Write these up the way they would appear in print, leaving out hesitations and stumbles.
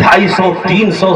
250-300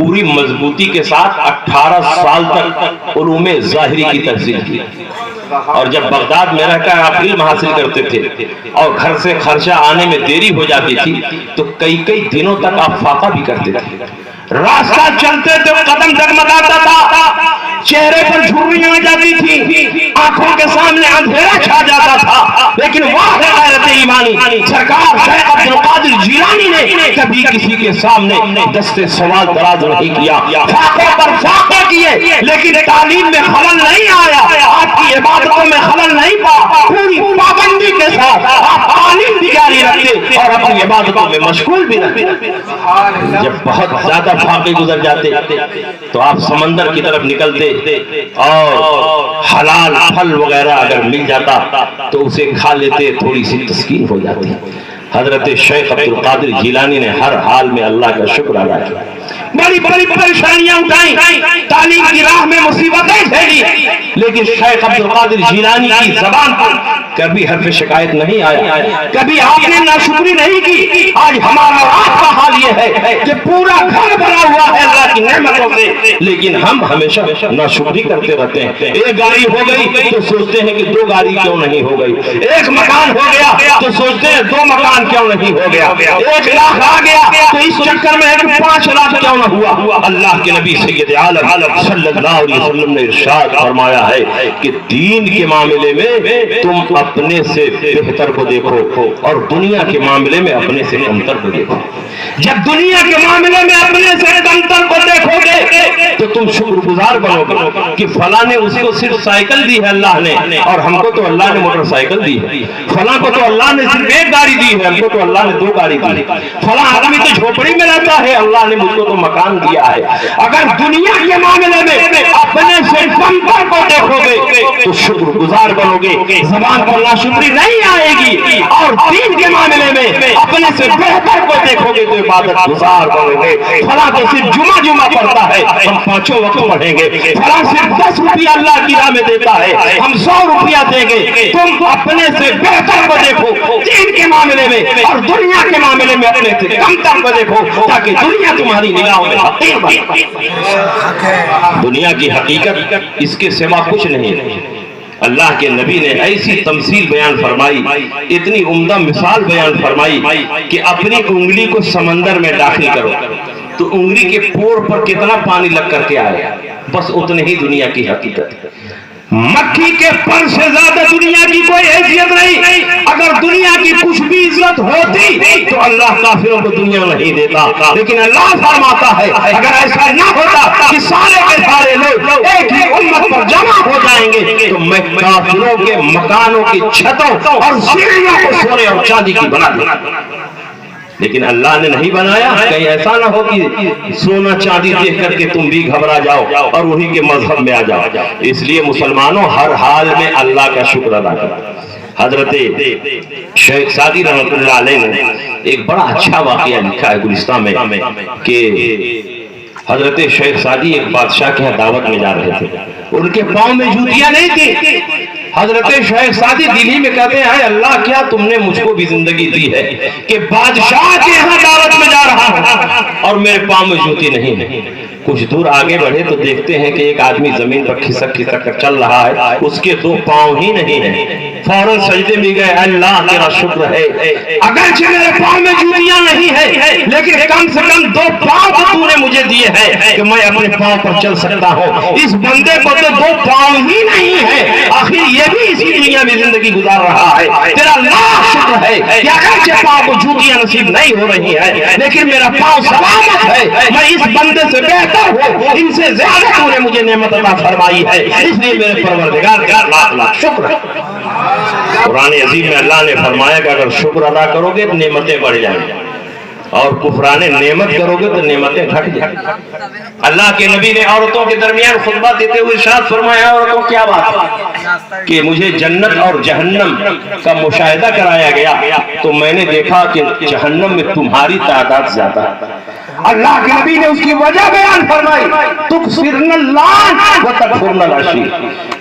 پوری مضبوطی کے ساتھ 18 سال تک علوم ظاہری کی تحصیل کی، اور جب بغداد میں رہ کر آپ علم حاصل کرتے تھے اور گھر سے خرچہ آنے میں دیری ہو جاتی تھی تو کئی دنوں تک آپ فاقہ بھی کرتے تھے، راستہ چلتے تھے قدم ڈگمگاتا تھا، چہرے پر جھریاں آ جاتی تھی، آنکھوں کے سامنے اندھیرا چھا جاتا تھا، لیکن واہ غیرت ایمانی سرکار شیخ عبد القادر جیلانی نے کبھی کسی کے سامنے دست سوال دراز نہیں کیا، فاقے پر فاقے کیے لیکن تعلیم میں خلل نہیں آیا، آپ کی عبادتوں میں خلل نہیں پا، پوری پابندی کے ساتھ آپ تعلیم بھی جاری رکھتے اور اپنی عبادتوں میں مشغول بھی رہتے۔ جب بہت زیادہ فاقے گزر جاتے تو آپ سمندر کی طرف نکلتے اور حلال پھل وغیرہ اگر مل جاتا تو اسے کھا لیتے، تھوڑی سی تسکین ہو جاتی۔ حضرت شیخ عبد القادر جیلانی نے ہر حال میں اللہ کا شکر ادا کیا، بڑی بڑی پریشانیاں اٹھائیں، تعلیم کی راہ میں مصیبتیں جھیلی، لیکن شیخ عبد القادر جیلانی کی زبان پر کبھی حرف شکایت نہیں آیا، کبھی آپ نے ناشکری نہیں کی۔ آج ہمارا آپ کا حال یہ ہے کہ پورا گھر بنا ہوا ہے اللہ کی نعمتوں سے، لیکن ہم ہمیشہ ناشکری کرتے رہتے ہیں۔ ایک گاڑی ہو گئی تو سوچتے ہیں کہ 2 گاڑی کیوں نہیں ہو گئی، ایک مکان ہو گیا تو سوچتے ہیں 2 مکان کیوں نہیں ہو گیا، 1 لاکھ آ گیا تو اس چکر میں 5 لاکھ کیوں نہ ہوا۔ اللہ کے نبی سید عالم صلی اللہ علیہ وسلم نے ارشاد فرمایا ہے کہ دین کے معاملے میں تم اپنے سے بہتر کو دیکھو اور دنیا کے معاملے میں اپنے سے کمتر کو دیکھو۔ جب دنیا کے معاملے میں اپنے سے کمتر کو دیکھو گے تو تم شکر گزار بنو گے کہ فلاں نے اس کو صرف سائیکل دی ہے اللہ نے، اور ہم کو تو اللہ نے موٹر سائیکل دی ہے، فلاں کو تو اللہ نے صرف 1 گاڑی دی ہے، ہم کو تو اللہ نے 2 گاڑی دی، فلاں آدمی تو جھوپڑی میں رہتا ہے، اللہ نے مجھ کو تو مکان دیا ہے۔ اگر دنیا کے معاملے میں اپنے سے کمتر کو دیکھو گے تو شکر گزار بنو گے، زبان پر ناشکری نہیں آئے گی، اور دین کے معاملے میں اپنے سے بہتر کو دیکھو گے تو عبادت گزار بنو گے۔ فلاں تو صرف جمعہ پڑھتا ہے، ہم 5 وقت پڑھیں گے، فلاں صرف 10 روپیہ اللہ کی راہ میں دیتا ہے، ہم 100 روپیہ دیں گے۔ تم اپنے سے بہتر کو دیکھو دین کے معاملے میں، اور دنیا کے معاملے میں اپنے سے کمتر کو دیکھو، تاکہ دنیا تمہاری نگاہوں میں حقیر بنے۔ دنیا کی حقیقت اس کے سوا کچھ نہیں۔ اللہ کے نبی نے ایسی تمثیل بیان فرمائی، اتنی عمدہ مثال بیان فرمائی کہ اپنی انگلی کو سمندر میں داخل کرو تو انگلی کے پور پر کتنا پانی لگ کر کے آئے، بس اتنے ہی دنیا کی حقیقت۔ مکھی کے پر سے زیادہ دنیا کی کوئی حیثیت نہیں۔ اگر دنیا کی کچھ بھی عزت ہوتی تو اللہ کافروں کو دنیا نہیں دیتا، لیکن اللہ فرماتا ہے اگر ایسا نہ ہوتا کہ سارے کے سارے لوگ ایک ہی امت پر جمع ہو جائیں گے تو میں کافروں کے مکانوں کی چھتوں اور سیڑھیوں کو سونے اور چاندی کی بنا دوں، لیکن اللہ نے نہیں بنایا۔ کہیں ایسا نہ ہو کہ سونا چاندی دیکھ کر کے تم بھی گھبرا جاؤ اور وہی کے مذہب میں آ جاؤ۔ اس لیے مسلمانوں ہر حال میں اللہ کا شکر ادا کرو۔ حضرت شیخ سعدی رحمۃ اللہ علیہ نے ایک بڑا اچھا واقعہ لکھا ہے گلستان میں کہ حضرت شیخ سعدی ایک بادشاہ کے دعوت میں جا رہے تھے، ان کے پاؤں میں جوتیاں نہیں تھی۔ حضرت شیخ سعدی دلی میں کہتے ہیں اللہ کیا تم نے مجھ کو بھی زندگی دی ہے کہ بادشاہ کے یہاں دعوت میں جا رہا ہوں اور میرے پاؤں میں جوتی نہیں۔ کچھ دور آگے بڑھے تو دیکھتے ہیں کہ ایک آدمی زمین پر کھسک کھسک کر چل رہا ہے، اس کے 2 پاؤں ہی نہیں ہیں۔ فوراً سجدے میں گئے، اللہ تیرا شکر ہے اگرچہ میرے پاؤں میں جوتیاں نہیں ہے لیکن کم سے کم 2 پاؤں تو نے مجھے دیے ہیں کہ میں اپنے پاؤں پر چل سکتا ہوں۔ اس بندے کو تو 2 پاؤں ہی نہیں ہے، آخر یہ بھی اسی دنیا میں زندگی گزار رہا ہے۔ تیرا لاکھ شکر ہے کہ اگرچہ پاؤں کو جوتیاں نصیب نہیں ہو رہی ہیں لیکن میرا پاؤں سلامت ہے، میں اس بندے سے بہتر ہوں، ان سے زیادہ تو نے مجھے نعمت عطا فرمائی ہے، اس لیے میرے پروردگار کا لاکھ لاکھ شکر ہے۔ قرآن عظیم میں اللہ نے فرمایا کہ اگر شکر ادا کرو گے تو نعمتیں بڑھ جائیں گی، اور کفران نعمت کرو گے تو نعمتیں گھٹ جائیں گی۔ اللہ کے نبی نے عورتوں کے درمیان خطبہ دیتے ہوئے ارشاد فرمایا، عورتوں کیا بات ہے کہ مجھے جنت اور جہنم کا مشاہدہ کرایا گیا تو میں نے دیکھا کہ جہنم میں تمہاری تعداد زیادہ ہے اللہ کے نبی نے اس کی وجہ بیان فرمائی، تکثرن اللعن وتکفرن العشیر،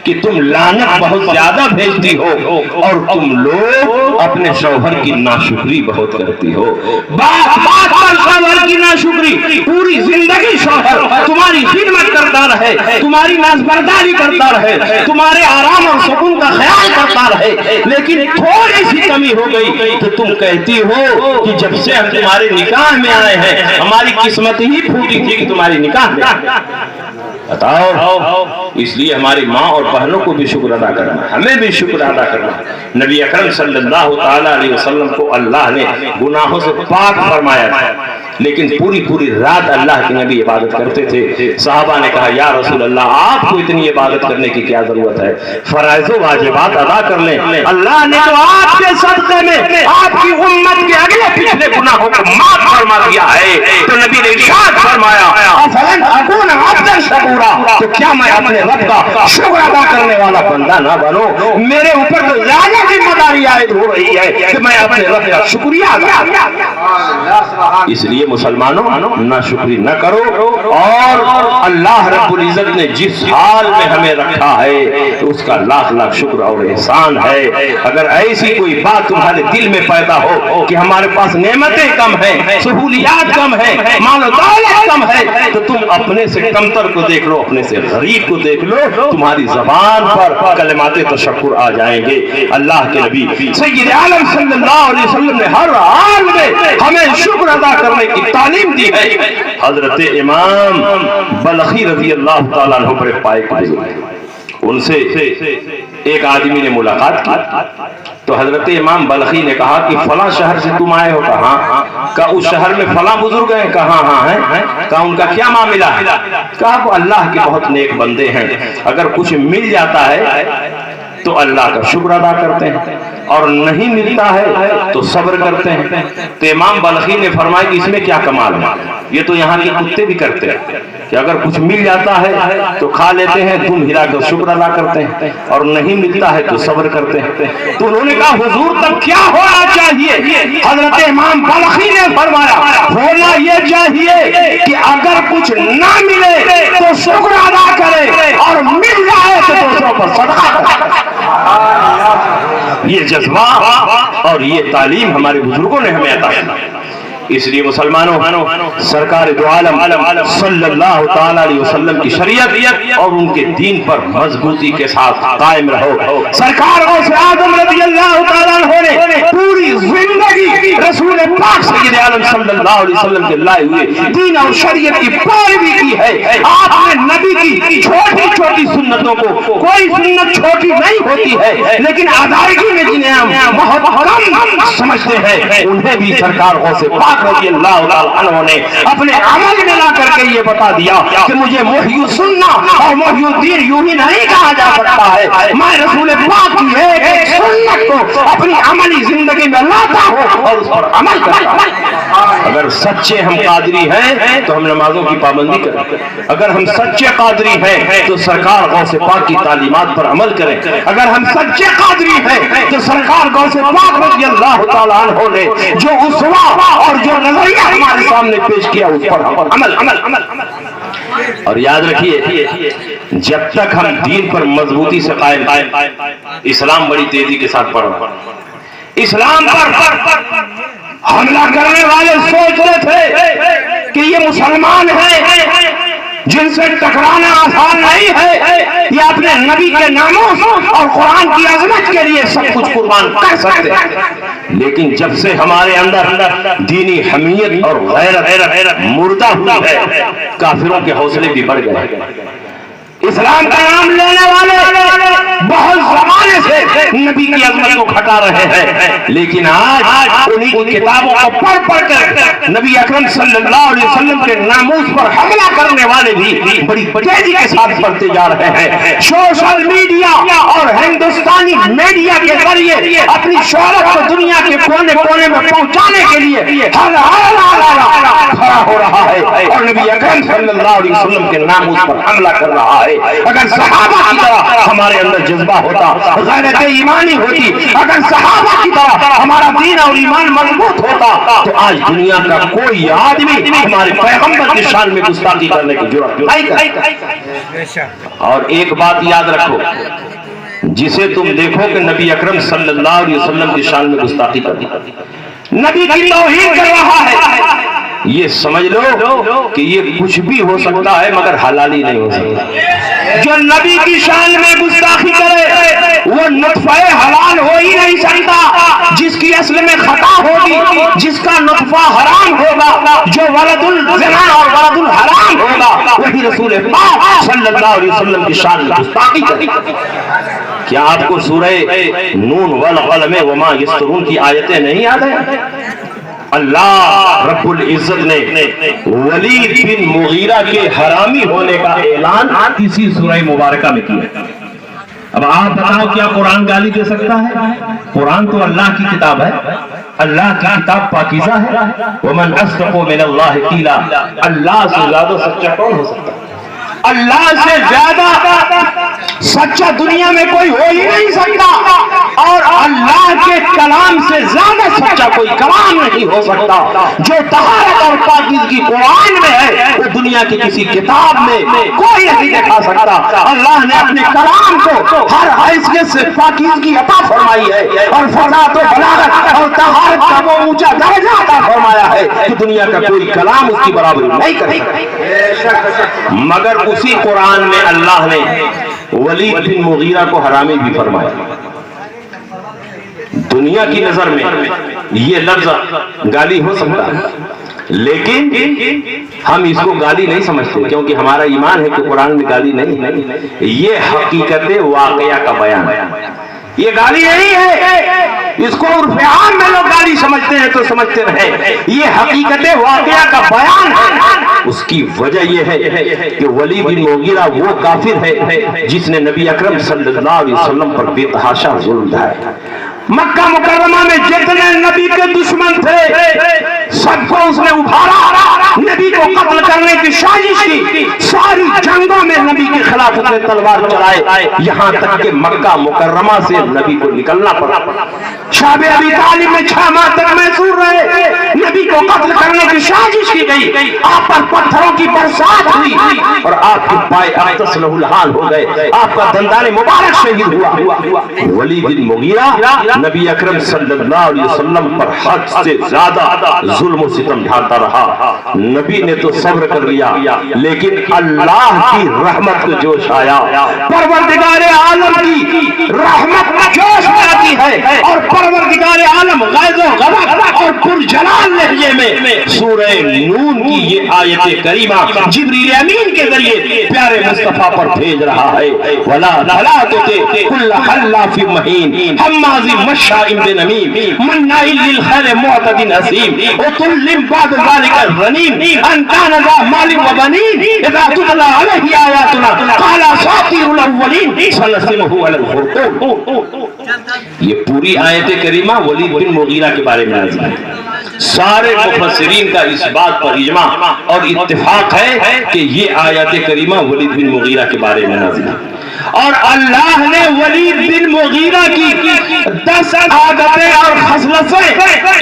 کہ تم لعنت بہت زیادہ بھیجتی ہو اور تم لوگ اپنے شوہر کی ناشکری بہت کرتی ہو۔ بات بات پر شوہر کی ناشکری، پوری زندگی شوہر تمہاری خدمت کرتا رہے، تمہاری نازبرداری کرتا رہے، تمہارے آرام اور سکون کا خیال کرتا رہے، لیکن تھوڑی سی کمی ہو گئی تو تم کہتی ہو کہ جب سے ہم تمہارے نکاح میں آئے ہیں ہماری قسمت ہی پھوٹی تھی کہ تمہاری نکاح میں بتاؤ۔ اس لیے ہماری ماں اور بہنوں کو بھی شکر ادا کرنا، ہمیں بھی شکر ادا کرنا۔ نبی اکرم صلی اللہ تعالی علیہ وسلم کو اللہ نے گناہوں سے پاک فرمایا تھا، لیکن پوری رات اللہ کے نبی عبادت کرتے تھے۔ صحابہ نے کہا یا رسول اللہ آپ کو اتنی عبادت کرنے کی کیا ضرورت ہے، فرائض و واجبات ادا کر لیں، اللہ نے تو آپ کے صدقے میں آپ کی امت کے اگلے پچھلے گناہوں کو معاف فرما دیا ہے۔ تو نبی نے ارشاد فرمایا افلن اکون عبدا شکورا، تو کیا میں اپنے رب کا شکر ادا کرنے والا بندہ نہ بنوں؟ میرے اوپر تو زیادہ ذمہ داری عائد ہو رہی ہے کہ میں اپنے رب کا شکریہ ادا کروں۔ اس لیے مسلمانوں ناشکری نہ کرو، اور اللہ رب العزت نے جس حال میں ہمیں رکھا ہے اس کا لاکھ لاکھ شکر اور احسان ہے۔ اگر ایسی کوئی بات تمہارے دل میں پیدا ہو کہ ہمارے پاس نعمتیں کم ہیں، سہولیات کم ہیں، مال و دولت کم ہے، تو تم اپنے سے کمتر کو دیکھ لو، اپنے سے غریب کو دیکھ لو، تمہاری زبان پر کلمات تشکر آ جائیں گے۔ اللہ کے نبی سید عالم صلی اللہ علیہ وسلم نے ہر حال میں ہمیں شکر ادا کرنے کی تعلیم دی ہے۔ حضرت امام بلخی رضی اللہ تعالیٰ عنہ بڑے پائے بزرگ، ان سے ایک آدمی نے ملاقات کی تو حضرت امام بلخی نے کہا کہ فلاں شہر سے تم آئے ہو؟ کہا کہ اس شہر میں فلاں بزرگ ہیں؟ کہا ہاں ہیں۔ کہا ان کا کیا معاملہ ہے؟ کہا وہ اللہ کے بہت نیک بندے ہیں، اگر کچھ مل جاتا ہے تو اللہ کا شکر ادا کرتے ہیں، اور نہیں ملتا ہے تو صبر کرتے ہیں۔ تو امام بلخی نے فرمایا کہ اس میں کیا کمال ہے؟ یہ تو یہاں کے کتے بھی کرتے ہیں کہ اگر کچھ مل جاتا ہے تو کھا لیتے ہیں، تم ہلا کر شکر ادا کرتے ہیں، اور نہیں ملتا ہے تو صبر کرتے ہیں۔ تو انہوں نے کہا حضور تب کیا ہونا چاہیے؟ حضرت امام بلخی نے فرمایا ہونا یہ چاہیے کہ اگر کچھ نہ ملے تو شکر ادا کرے، اور مل جائے تو دوسروں پر صدقہ کرے۔ یہ جذبہ اور یہ تعلیم ہمارے بزرگوں نے ہمیں عطا کی۔ اس لیے مسلمانوں سرکار دو عالم صلی اللہ تعالی علیہ وسلم کی شریعت اور ان کے دین پر مضبوطی کے ساتھ قائم رہو۔ سرکار غوث اعظم رضی اللہ تعالی عنہ نے پوری زندگی رسول پاک سید عالم صلی اللہ علیہ وسلم کے لائے ہوئے دین اور شریعت کی پیروی کی ہے۔ آپ نے نبی کی چھوٹی چھوٹی سنتوں کو، کوئی سنت چھوٹی نہیں ہوتی ہے لیکن ادائیگی میں جنہیں ہم بہت کم سمجھتے ہیں، انہیں بھی سرکار غوث پاک رضی اللہ عنہ نے اپنے عمل میں لا کر کے یہ بتا دیا کہ مجھے محی السنہ اور محی الدین یوں ہی نہیں کہا جا سکتا ہے، میں رسول پاک کی ایک سنت کو اپنی عملی زندگی میں لاتا ہوں اور اس پر عمل کرتا ہوں۔ اگر سچے ہم قادری ہیں تو ہم نمازوں کی پابندی کریں، اگر ہم سچے قادری ہیں تو سرکار غوث پاک کی تعلیمات پر عمل کریں، اگر ہم سچے قادری ہیں تو سرکار غوث پاک رضی اللہ تعالیٰ عنہ نے جو اسوہ اور جو نظریہ ہمارے سامنے پیش کیا اس پر عمل۔ اور یاد رکھیے جب تک ہم دین پر مضبوطی سے قائم، اسلام بڑی تیزی کے ساتھ بڑھ رہا، اسلام پر حملہ کرنے والے سوچ رہے تھے کہ یہ مسلمان ہیں جن سے ٹکرانا آسان نہیں ہے، یہ اپنے نبی کے ناموس اور قرآن کی عظمت کے لیے سب کچھ قربان کر سکتے ہیں، لیکن جب سے ہمارے اندر دینی حمیت اور غیرت مردہ ہوئی ہے، کافروں کے حوصلے بھی بڑھ گئے۔ اسلام کا نام لینے والے بہت زمانے سے نبی کی عظمت کو کھٹا رہے ہیں، لیکن آج انہی کی کتابوں کو پڑھ پڑھ کر نبی اکرم صلی اللہ علیہ وسلم کے ناموس پر حملہ کرنے والے بھی بڑی تیزی کے ساتھ بڑھتے جا رہے ہیں۔ سوشل میڈیا اور ہندوستانی میڈیا کے ذریعے اپنی شہرت کو دنیا کے کونے کونے میں پہنچانے کے لیے کھڑا ہو رہا ہے اور نبی اکرم صلی اللہ علیہ وسلم کے ناموس پر حملہ کر رہا ہے۔ اگر صحابہ کی طرح ہمارے اندر جذبہ ہوتا، غیرت ایمانی ہوتی، اگر صحابہ کی طرح ہمارا دین اور ایمان مضبوط ہوتا تو آج دنیا کا کوئی آدمی ہمارے پیغمبر کی شان میں گستاخی کرنے کی جرات نہیں کرتا۔ اور ایک بات یاد رکھو، جسے تم دیکھو کہ نبی اکرم صلی اللہ علیہ وسلم کی شان میں گستاخی کرتی، نبی کی توہین کر رہا ہے، یہ سمجھ لو کہ یہ کچھ بھی ہو سکتا ہے مگر حلالی نہیں ہو سکتا۔ جو نبی کی شان میں گستاخی کرے وہ نطفہ حلال ہو ہی نہیں سکتا۔ جس کی اصل میں خطا ہوگی، جس کا نطفہ حرام ہوگا، جو ولد الزنا اور ولد الحرام ہوگا، وہی رسول پاک صلی اللہ علیہ وسلم کی شان میں گستاخی کرے۔ کیا آپ کو سورہ نون والقلم وما یسطرون کی آیتیں نہیں یاد ہیں؟ اللہ رب العزت نے ولید بن مغیرہ کے حرامی ہونے کا اعلان اسی سورہ مبارکہ میں کیا۔ اب آپ بتاؤ کیا قرآن گالی دے سکتا ہے؟ قرآن تو اللہ کی کتاب ہے، اللہ کی کتاب پاکیزہ ہے۔ ومن اصدق من اللہ قیلا، اللہ سے زیادہ سچا کون ہو سکتا ہے؟ اللہ سے زیادہ سچا دنیا میں کوئی ہو ہی نہیں سکتا، اور اللہ کے کلام سے زیادہ سچا کوئی کلام نہیں ہو سکتا۔ جو طہارت اور پاکیزگی قرآن میں ہے وہ دنیا کی کسی کتاب میں کوئی نہیں دکھا سکتا۔ اللہ نے اپنے کلام کو ہر حیثیت سے پاکیزگی عطا فرمائی ہے، اور فضاحت و بلاغت اور طہارت کا وہ اونچا درجہ عطا فرمایا ہے کہ دنیا کا کوئی کلام اس کی برابری نہیں کرے گا۔ مگر اسی قرآن میں اللہ نے ولید بن مغیرہ کو حرامی بھی فرمایا۔ دنیا کی نظر میں یہ لفظ گالی ہو سکتا ہے، لیکن ہم اس کو گالی نہیں سمجھتے، کیونکہ ہمارا ایمان ہے کہ قرآن میں گالی نہیں ہے، یہ حقیقت واقعہ کا بیان ہے، یہ گالی نہیں ہے۔ اس کو عرف عام میں لوگ گالی سمجھتے ہیں تو سمجھتے رہے، یہ حقیقت واقعہ کا بیان ہے۔ اس کی وجہ یہ ہے کہ ولید بن مغیرہ وہ کافر ہے جس نے نبی اکرم صلی اللہ علیہ وسلم پر بے تحاشا ظلم ڈھایا۔ مکہ مکرمہ میں جتنے نبی کے دشمن تھے سب کو اس نے ابھارا، نبی کو قتل کرنے کی سازش کی، ساری جنگوں میں نبی کے خلاف اس نے تلوار چلائے، یہاں تک کہ مکہ مکرمہ سے نبی کو نکلنا پڑا۔ شعب ابی طالب میں 6 ماہ تک محصور رہے، نبی کو قتل کرنے کی سازش کی گئی، آپ پر پتھروں کی برسات ہوئی اور آپ کے پائے اقدس لہو لہال ہو گئے، آپ کا دندان مبارک شہید ہوا۔ ولید بن مغیرہ نبی اکرم صلی اللہ علیہ وسلم پر حد سے زیادہ ظلم و ستم ڈھاتا رہا۔ نبی نے تو صبر کر لیا، لیکن اللہ کی رحمت کو جوش آیا، پروردگار عالم کی رحمت میں جوش آتی ہے، اور پروردگار عالم غیظ و غضب اور پرجلال لہجے میں سورہ نون کی یہ آیت کریمہ جبریل امین کے ذریعے پیارے مصطفیٰ پر بھیج رہا ہے۔ وَلَا تُطِعْ كُلَّ خَلَّافٍ مَّهِينٍ هَمَّازٍ مشاء بنميم مناع للخير معتد أثيم عتل بعد ذلك ظنيم أن كان ذا مال وبنين إذا تتلى عليه آياتنا قال أساطير الأولين سنسمه على الخرطوم۔ یہ پوری آیت کریمہ ولید بن مغیرہ کے بارے میں نازل ہے۔ سارے مفسرین کا اس بات پر اجماع اور اتفاق ہے کہ یہ آیت کریمہ ولید بن مغیرہ کے بارے میں نازل ہے، اور اللہ نے ولید بن مغیرہ کی 10 عادتیں اور خصلتیں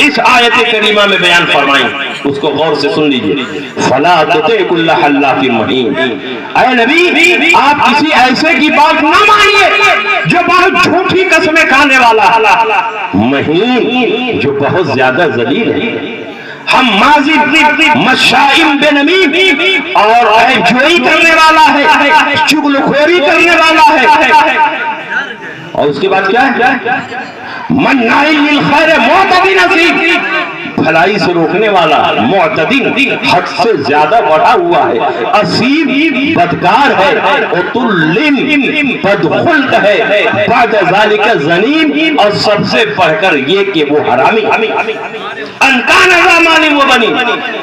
اس آیت کریمہ میں بیان فرمائیں، اس کو غور سے سن لیجئے۔ فلا تطع كل حلاف مہین، اے نبی آپ کسی ایسے کی بات نہ مانیے جو بہت جھوٹی قسمیں کھانے والا، مہین جو بہت زیادہ ذلیل ہے، ہم ماضی مشائم بنمیم اور جوئی کرنے والا ہے، چغلخوری کرنے والا ہے، اور اس کے بعد کیا ہے؟ مناع للخیر معتد نصیب، بھلائی سے روکنے والا، معتدین حد سے زیادہ بڑھا ہوا ہے، اسیب بدکار ہے، عتل بدخلق ہے، بعد ذالک زنیم، اور سب سے بڑھ کر یہ کہ وہ حرامی، انکان ذا مال و بنین،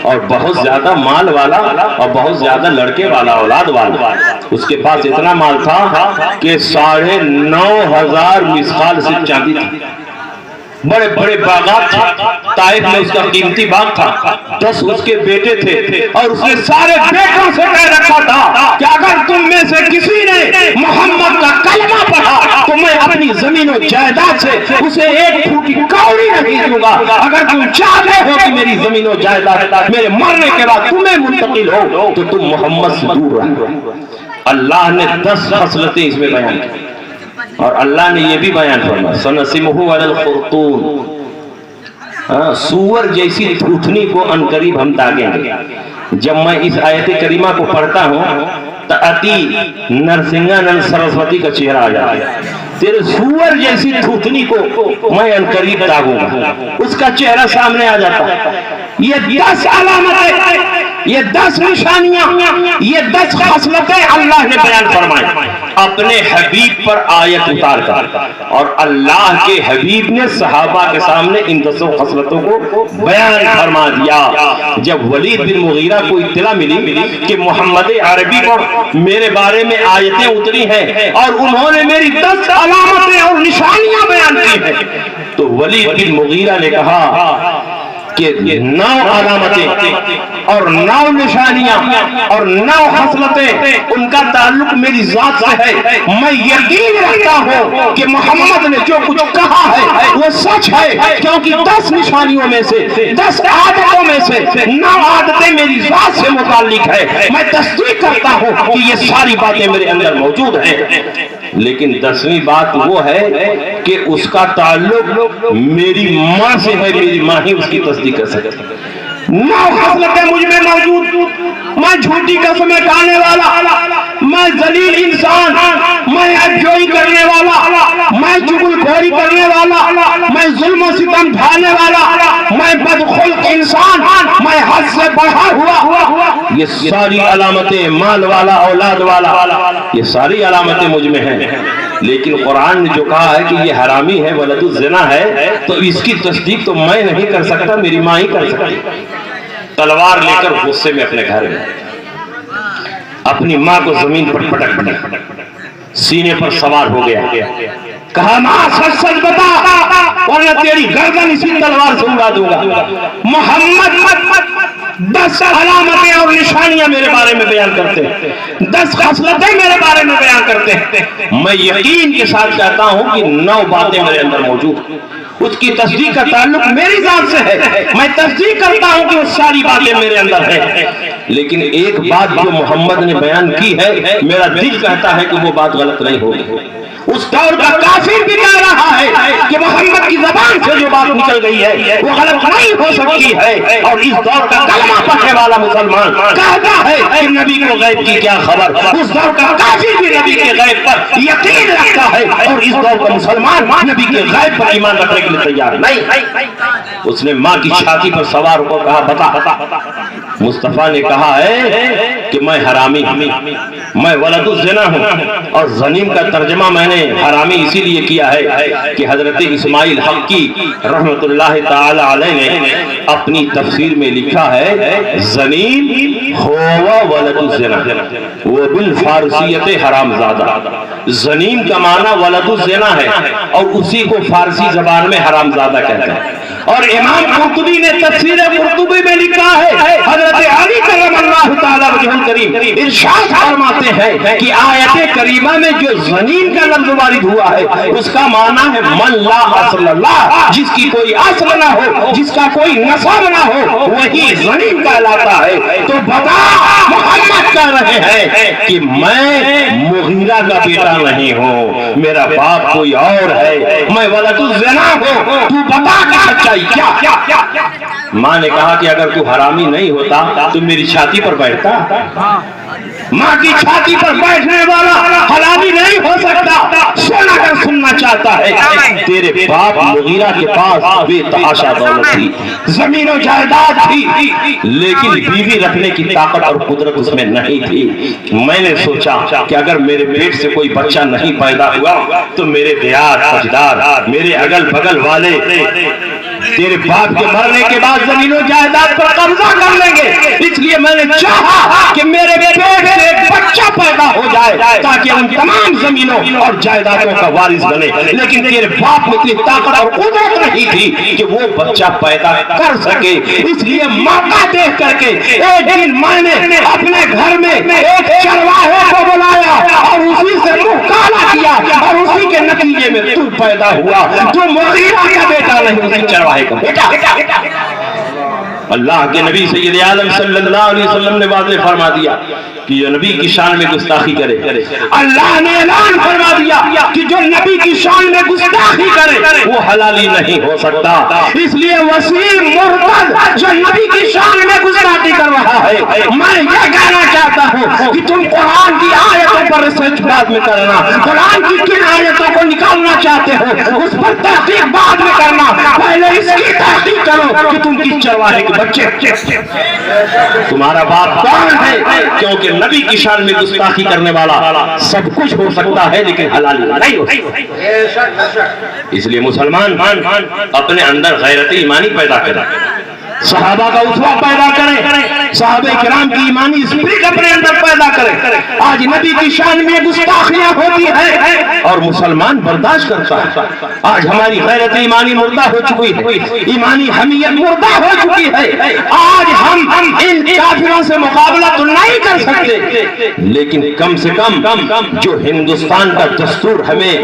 اور بہت زیادہ مال والا اور بہت زیادہ لڑکے والا، اولاد والا۔ اس کے پاس اتنا مال تھا کہ 9,500 مسقال سے چاندی تھی، بڑے بڑے باغات تھے، طائف میں اس کا قیمتی باغ تھا، 10 اس کے بیٹے تھے، اور اس نے سارے بیٹوں سے کہہ رکھا تھا کہ اگر تم میں سے کسی نے زمین و جائیداد سے اسے ایک پھوٹی کوڑی نہیں دوں گا۔ اگر تم چاہتے ہو کہ میری زمین و جائیداد میرے مرنے کے بعد تمہیں منتقل ہو تو تم محمد سے دور رہو۔ اللہ نے 10 خصلتیں اس میں بیان کی، اور اللہ نے یہ بھی بیان فرمایا سنسمہ علی الخرطوم، سور جیسی تھوتھنی کو انقریب ہم داغیں گے۔ جب میں اس آیت کریمہ کو پڑھتا ہوں تو اتی نرسنگانند سرسوتی کا چہرہ آ جاتا ہے۔ تیرے سور جیسی تھوتھنی کو میں انقریب داغوں گا، اس کا چہرہ سامنے آ جاتا ہے۔ یہ 10 علامتیں، یہ 10 نشانیاں، یہ 10 خصلتیں اللہ نے بیان فرمائی اپنے حبیب پر آیت اتار کر، اور اللہ کے حبیب نے صحابہ کے سامنے ان 10 خصلتوں کو بیان فرما دیا۔ جب ولید بن مغیرہ کو اطلاع ملی کہ محمد عربی پر میرے بارے میں آیتیں اتری ہیں اور انہوں نے میری 10 علامتیں اور نشانیاں بیان کی ہیں، تو ولید بن مغیرہ نے کہا کہ 9 علامتیں اور 9 نشانیاں اور 9 خصلتیں ان کا تعلق میری ذات سے ہے۔ میں یقین رکھتا ہوں کہ محمد نے جو کچھ کہا ہے وہ سچ ہے، کیونکہ 10 نشانیوں میں سے 10 عادتوں میں سے 9 عادتیں میری ذات سے متعلق ہے۔ میں تصدیق کرتا ہوں کہ یہ ساری باتیں میرے اندر موجود ہیں۔ لیکن 10ویں بات وہ ہے کہ اس کا تعلق میری ماں سے ہے، میری ماں ہی اس کی تصدیق کر سکتی ہے۔ 9 خصلتیں مجھ میں موجود، میں جھوٹی قسمیں کھانے والا، میں ذلیل انسان، میں عجوئی کرنے والا، میں چغل خوری کرنے والا، میں ظلم و ستم ڈھانے والا، میں بدخلق انسان، میں حد سے بڑھا ہوا۔ یہ ساری علامتیں، مال والا، اولاد والا، یہ ساری علامتیں مجھ میں ہیں۔ لیکن قرآن نے جو کہا ہے کہ یہ حرامی ہے، ولد الزنا ہے، تو اس کی تصدیق تو میں نہیں کر سکتا، میری ماں ہی کر سکتی۔ تلوار لے کر غصے میں اپنے گھر میں اپنی ماں کو زمین پر پٹک سینے پر سوار ہو گیا، کہا ماں سچ سچ بتا ورنہ تیری گردن اسی تلوار سے اڑا دوں گا۔ محمد 10 علامتیں اور نشانیاں میرے بارے میں بیان کرتے ہیں، 10 خصلتیں میرے بارے میں بیان کرتے ہیں۔ میں یقین کے ساتھ کہتا ہوں کہ 9 باتیں میرے اندر موجود ہیں، اس کی تصدیق کا تعلق میری ذات سے ہے۔ میں تصدیق کرتا ہوں کہ وہ ساری باتیں میرے اندر ہیں، لیکن ایک بات جو محمد نے بیان کی ہے، میرا دل کہتا ہے کہ وہ بات غلط نہیں ہوگی۔ اس دور کا کافر بھی کہہ رہا ہے کہ محمد کی زبان سے جو بات نکل گئی ہے وہ غلط نہیں ہو سکتی ہے، اور اس دور کا کلمہ پڑھنے والا مسلمان کہتا ہے کہ نبی کو غیب کی کیا خبر۔ اس دور کا کافر بھی نبی کے غیب پر یقین رکھتا ہے، اور اس دور کا مسلمان نبی کے غیب پر ایمان رکھنے کے لیے تیار نہیں۔ اس نے ماں کی چھاتی پر سوار ہو کر کہا بتا۔ مصطفیٰ نے کہا ہے کہ میں حرامی ہوں، میں ولد الزنا ہوں، اور زنیم کا ترجمہ میں نے حرامی اسی لیے کیا ہے کہ حضرت اسماعیل حقی رحمت اللہ تعالی علیہ نے اپنی تفسیر میں لکھا ہے زنیم ہوا ولد الزنا، وہ بالفارسیت حرام زادہ۔ زنیم کا معنی ولد الزنا ہے، اور اسی کو فارسی زبان میں حرام زادہ کہتے ہیں۔ اور امام قرطبی نے تفسیر قرطبی میں لکھا ہے حضرت علی کرم اللہ تعالی وجہ الکریم ارشاد فرماتے ہیں کہ آیت کریمہ میں جو زنیم کا لفظ وارد ہوا ہے اس کا معنی ہے من لا اصل اللہ، جس کی کوئی اصل نہ ہو، جس کا کوئی نسب نہ ہو، وہی زنیم کہلاتا ہے۔ تو بتا محمد کہہ رہے ہیں کہ میں مغیرہ کا بیٹا نہیں ہوں، میرا باپ کوئی اور ہے، میں ولد الزنا ہوں، تو بتا کیا۔ ماں نے کہا کہ اگر تو حرامی نہیں ہوتا تو میری چھاتی پر بیٹھتا۔ ماں کی چھاتی پر بیٹھنے والا حرامی نہیں ہو سکتا۔ سن اگر سننا چاہتا ہے، تیرے باپ مغیرہ کے پاس بے تحاشا دولت تھی، زمین و جائیداد تھی، لیکن بیوی رکھنے کی طاقت اور قدرت اس میں نہیں تھی۔ میں نے سوچا کہ اگر میرے پیٹ سے کوئی بچہ نہیں پیدا ہوا تو میرے دیار اجداد، میرے اگل بگل والے تیرے باپ کے مرنے کے بعد زمین و جائیداد پر قبضہ کر لیں گے، اس لیے میں نے چاہا کہ میرے پیٹ سے ایک بچہ پیدا ہو جائے تاکہ ان تمام زمینوں اور جائیدادوں کا وارث بنے۔ لیکن تیرے باپ میں اتنی طاقت اور قدرت نہیں تھی کہ وہ بچہ پیدا کر سکے، اس لیے موقع دیکھ کر کے ایک دن میں نے اپنے گھر میں ایک چرواہے کو بلایا اور اسی سے منہ کالا کیا اور اسی کے نتیجے میں تو پیدا ہوا جو مغیرہ کا بیٹا نہیں، اسی چرواہے کا بیٹا۔ اللہ کے نبی سید عالم صلی اللہ علیہ وسلم نے واضح فرما دیا کہ جو نبی کی شان میں گستاخی کرے، اللہ نے اعلان فرما دیا کہ جو نبی کی شان میں گستاخی کرے وہ حلالی نہیں ہو سکتا۔ اس لیے وسیم مرتد جو نبی کی شان میں گستاخی کر رہا ہے، میں یہ کہنا چاہتا ہوں کہ تم قرآن کی آیتوں پر ریسرچ بعد میں کرنا، قرآن کی کن آیتوں کو نکالنا چاہتے ہو اس پر تحقیق بعد میں کرنا، پہلے اس کی تحقیق کرو کہ تم کس چرواہے کے بچے، تمہارا باپ کون ہے، کیونکہ نبی کی شان میں گستاخی کرنے والا سب کچھ ہو سکتا ہے لیکن حلالی نہیں ہو سکتا۔ اس لیے مسلمان اپنے اندر غیرت ایمانی پیدا کریں، صحابہ کا اسوہ پیدا کریں، صحابہ کرام کی ایمانی اسپرٹ اپنے اندر پیدا کریں۔ آج نبی کی شان میں گستاخیاں ہوتی ہے اور مسلمان برداشت کرتا ہے۔ آج ہماری غیرت ایمانی مردہ ہو چکی ہے، ایمانی حمیت مردہ ہو چکی ہے۔ آج ہم ان کافروں سے مقابلہ تو نہیں کر سکتے، لیکن کم سے کم جو ہندوستان کا دستور ہمیں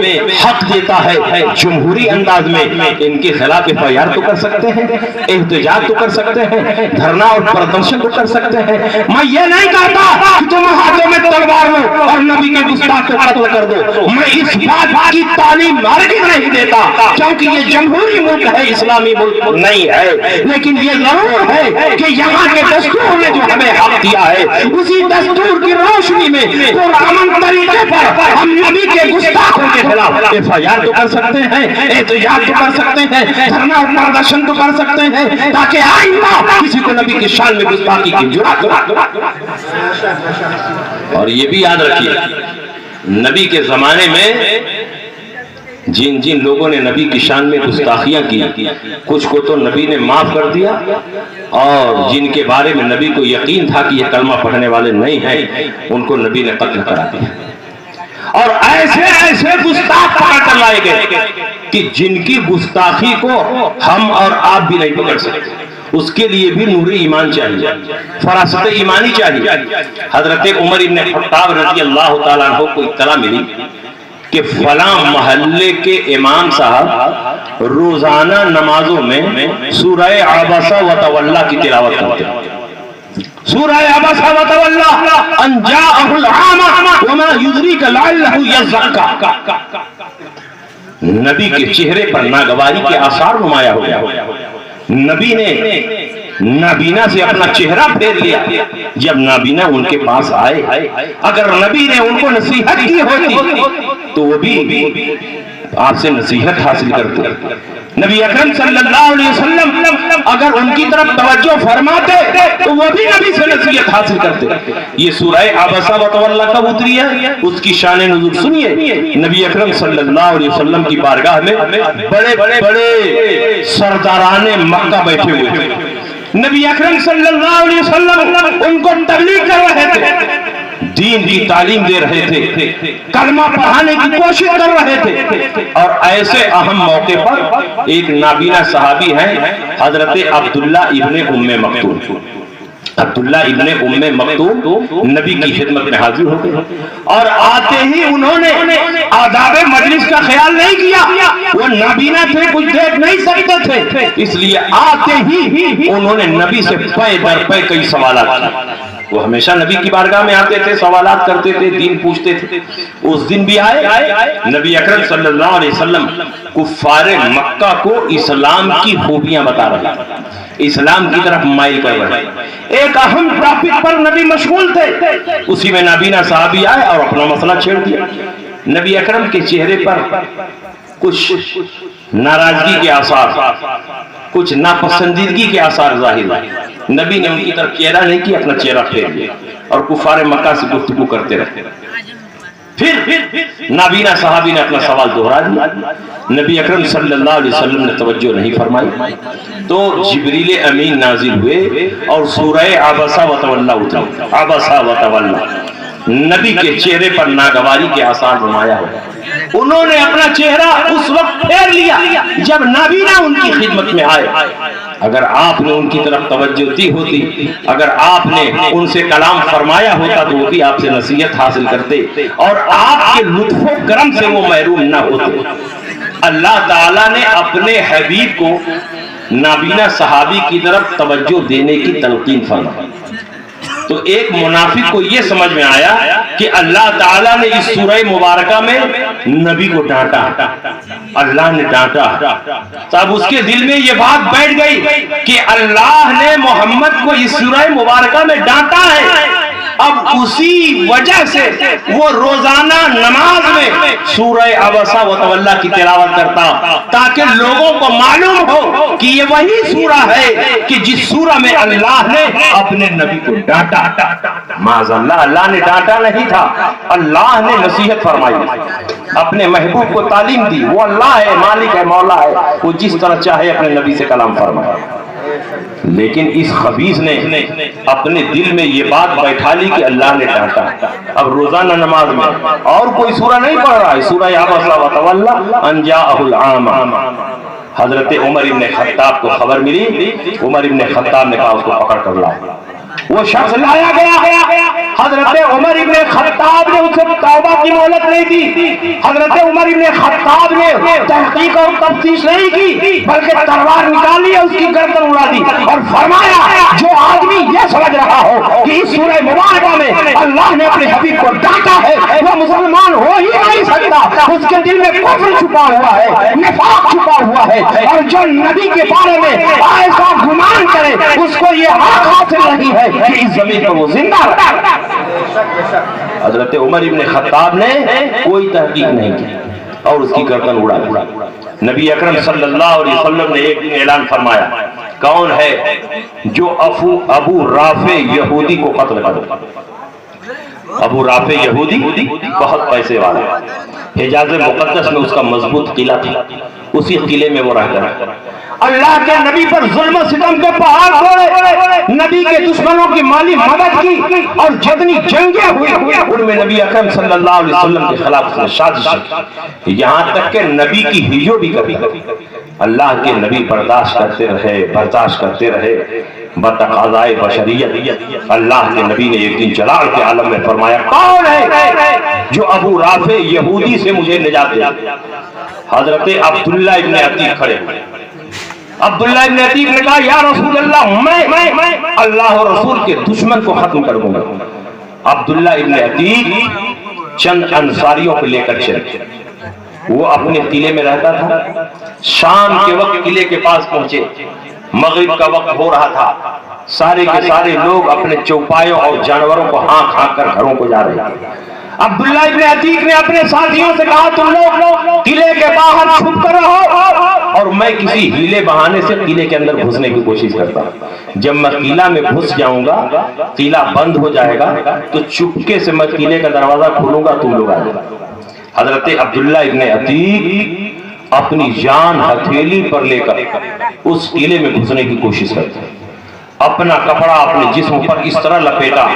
حق دیتا ہے جمہوری انداز میں، ان کے خلاف FIR تو کر سکتے ہیں، احتجاج تو کر سکتے ہیں، دھرنا اور پردرشن تو کر سکتے ہیں۔ میں یہ نہیں کہتا کہ تم ہاتھوں میں تلوار لو اور نبی کے گستاخ کو قتل کر دو، میں اس بات کی تعلیم ہرگز نہیں دیتا، کیونکہ یہ جمہوری ملک ہے، اسلامی ملک نہیں ہے۔ لیکن یہ ضرور ہے کہ یہاں کے دستور نے جو ہمیں حق دیا ہے، اسی دستور کی روشنی میں پرامن طریقے پر ہم نبی کے گستاخوں کے خلاف FIR تو کر سکتے ہیں، احتجاج تو کر سکتے ہیں، دھرنا اور پردرشن تو کر سکتے ہیں، تاکہ آئندہ کسی کو نبی کی شان میں گستاخی کی جرات ہو۔ اور یہ بھی یاد رکھیے، نبی کے زمانے میں جن جن لوگوں نے نبی کی شان میں گستاخیاں کی، کچھ کو تو نبی نے معاف کر دیا، اور جن کے بارے میں نبی کو یقین تھا کہ یہ کلمہ پڑھنے والے نہیں ہیں، ان کو نبی نے قتل کرا دیا۔ اور ایسے ایسے گستاخ پکڑ کر لائے گئے کہ جن کی گستاخی کو ہم اور آپ بھی نہیں پکڑ سکتے۔ اس کے لیے بھی نور ایمان چاہیے، فراست ایمانی چاہیے۔ حضرت عمر بن خطاب رضی اللہ تعالیٰ عنہ کو اطلاع ملی کہ فلاں محلے کے امام صاحب روزانہ نمازوں میں سورہ عبسہ وتولیٰ کی تلاوت کرتے ہیں۔ سورہ عبسہ وتولیٰ ان جاءہ العامہ وما یدریک لعلہ یزکا، نبی کے چہرے پر ناگواری کے آثار نمایاں ہو گیا۔ نبی نے نابینا سے اپنا چہرہ پھیر لیا۔ جب نابینا ان کے پاس آئے، اگر نبی نے ان کو نصیحت کی ہوتی تو وہ بھی آپ سے نصیحت حاصل کرتے۔ نبی اکرم صلی اللہ علیہ وسلم اگر ان کی طرف توجہ فرماتے تو وہ بھی نبی سے نصیحت حاصل کرتے۔ یہ سورہ عبسہ وتولیٰ کب اتری ہے، اس کی شان نزول سنیے۔ نبی اکرم صلی اللہ علیہ وسلم کی بارگاہ میں بڑے بڑے سرداران مکہ بیٹھے ہوئے تھے۔ نبی اکرم صلی اللہ علیہ وسلم ان کو تبلیغ کر رہے تھے، دین کی تعلیم دے رہے تھے، کلمہ پڑھانے کی کوشش کر رہے تھے، اور ایسے اہم موقع پر ایک نابینا صحابی ہیں حضرت عبداللہ ابن ام مکتوم۔ عبداللہ ابن ام مکتوم نبی کی خدمت میں حاضر ہو گئے، اور آتے ہی انہوں نے آداب مجلس کا خیال نہیں کیا۔ وہ نابینا تھے، کچھ دیکھ نہیں سکتے تھے، اس لیے آتے ہی انہوں نے نبی سے پے در پے کئی سوالات کیے۔ وہ ہمیشہ نبی کی بارگاہ میں آتے تھے، سوالات کرتے تھے، دین پوچھتے تھے۔ اس دن بھی آئے، نبی اکرم صلی اللہ علیہ وسلم کفار مکہ کو اسلام کی خوبیاں بتا رہے، اسلام کی طرف مائل کر رہے۔ ایک اہم ٹاپک پر نبی مشغول تھے، اسی میں نابینا صحابی آئے اور اپنا مسئلہ چھیڑ دیا۔ نبی اکرم کے چہرے پر کچھ ناراضگی کے آثار، کچھ ناپسندیدگی کے آثار ظاہر ہوئے۔ نبی نے ان کی طرف چہرہ نہیں کیا، اپنا چہرہ پھیر لیا اور کفار مکہ سے گفتگو کرتے رہتے۔ پھر نابینا صحابی نے اپنا سوال دہرا دیا۔ نبی اکرم صلی اللہ علیہ وسلم نے توجہ نہیں فرمائی تو جبریل امین نازل ہوئے اور سورہ عبسہ وتولیٰ اتری۔ عبسہ وتولیٰ نبی کے چہرے پر ناگواری کے آثار نمایاں ہو گئے۔ انہوں نے اپنا چہرہ اس وقت پھیر لیا جب نابینا ان کی خدمت میں آئے۔ اگر آپ نے ان کی طرف توجہ دی ہوتی، اگر آپ نے ان سے کلام فرمایا ہوتا تو وہ بھی آپ سے نصیحت حاصل کرتے اور آپ کے لطف و کرم سے وہ محروم نہ ہوتے۔ اللہ تعالیٰ نے اپنے حبیب کو نابینا صحابی کی طرف توجہ دینے کی تلقین فرمائی۔ تو ایک منافق کو یہ سمجھ میں آیا کہ اللہ تعالیٰ نے اس سورہ مبارکہ میں نبی کو ڈانٹا، اللہ نے ڈانٹا۔ تب اس کے دل میں یہ بات بیٹھ گئی کہ اللہ نے محمد کو اس سورہ مبارکہ میں ڈانٹا ہے، اب اسی وجہ سے وہ روزانہ نماز میں سورہ عبسہ وتولی کی تلاوت کرتا تاکہ لوگوں کو معلوم ہو کہ یہ وہی سورہ ہے کہ جس سورہ میں اللہ نے اپنے نبی کو ڈانٹا۔ معاذ اللہ، اللہ نے ڈانٹا نہیں تھا، اللہ نے نصیحت فرمائی، اپنے محبوب کو تعلیم دی۔ وہ اللہ ہے، مالک ہے، مولا ہے، وہ جس طرح چاہے اپنے نبی سے کلام فرمائے۔ لیکن اس خبیث نے اپنے دل میں یہ بات بیٹھا لی کہ اللہ نے ڈانٹا۔ اب روزانہ نماز میں اور کوئی سورہ نہیں پڑھ رہا ہے، سورہ عبسہ وتولی ان جاءہ الاعمی۔ حضرت عمر ابن خطاب کو خبر ملی، عمر ابن خطاب نے کہا اس کو پکڑ کر لاؤ۔ وہ شخص لایا گیا، حضرت عمر ابن خطاب نے اسے توبہ کی مہلت نہیں دی، حضرت عمر ابن خطاب نے تحقیق اور تفتیش نہیں کی بلکہ تلوار نکالی اور اس کی گردن اڑا دی اور فرمایا جو آدمی یہ سمجھ رہا ہو کہ اس سورہ مبارکہ میں اللہ نے اپنے حبیب کو ڈانٹا ہے وہ مسلمان ہو ہی نہیں سکتا، اس کے دل میں کفر چھپا ہوا ہے، نفاق چھپا ہوا ہے، اور جو نبی کے بارے میں ایسا گمان کرے اس کو یہ حق حاصل نہیں ہے کہ اس زمین پر وہ زندہ رہا۔ حضرت عمر ابن خطاب نے کوئی تحقیق نہیں کی اور اس کی گردن اڑا دی۔ نبی اکرم صلی اللہ علیہ وسلم نے ایک دن اعلان فرمایا، کون ہے جو ابو رافع یہودی کو قتل کرے؟ ابو رافع یہودی بہت پیسے والا، حجاز مقدس میں اس کا مضبوط قلعہ تھا، اسی قلعے میں وہ رہتا ہے۔ اللہ کے نبی پر ظلم و ستم کے پہاڑ توڑے، نبی کے دشمنوں کی مالی مدد کی اور جتنی جنگیں ہوئی ان میں نبی اکرم صلی اللہ علیہ وسلم کے خلاف اس نے سازش کی، یہاں تک کہ نبی کی ہجو بھی کبھی اللہ کے نبی برداشت کرتے رہے بتقاضائے بشریت۔ اللہ کے نبی نے ایک دن جلال کے عالم میں فرمایا، کون ہے جو ابو رافع یہودی سے مجھے نجات دے؟ حضرت عبداللہ ابن عتیق کھڑے، عبداللہ ابن عتیق نے کہا یا رسول اللہ میں اللہ اور رسول کے دشمن کو ختم کر دوں گا۔ عبداللہ ابن عتیق چند انصاریوں کو لے کر چلے، وہ اپنے قلعے میں رہتا تھا، شام کے وقت قلعے کے پاس پہنچے، مغرب کا وقت ہو رہا تھا، سارے کے سارے لوگ اپنے چوپایوں اور جانوروں کو ہانک ہانک کر گھروں کو جا رہے تھے۔ عبداللہ ابن عتیق نے اپنے ساتھیوں سے کہا تم لوگ قلعے کے باہر چھپ کر رہو اور میں کسی ہیلے بہانے سے قلعے کے اندر گھسنے کی کوشش کرتا ہوں، جب میں قلعہ میں گھس جاؤں گا قلعہ بند ہو جائے گا تو چپکے سے میں قلعے کا دروازہ کھولوں گا، تم لوگ آ جاؤ۔ حضرت عبداللہ ابن عتیق اپنی جان ہتھیلی پر لے کر اس قلعے میں گھسنے کی کوشش کرتے ہیں، اپنا کپڑا اپنے جسم پر اس طرح لپیٹا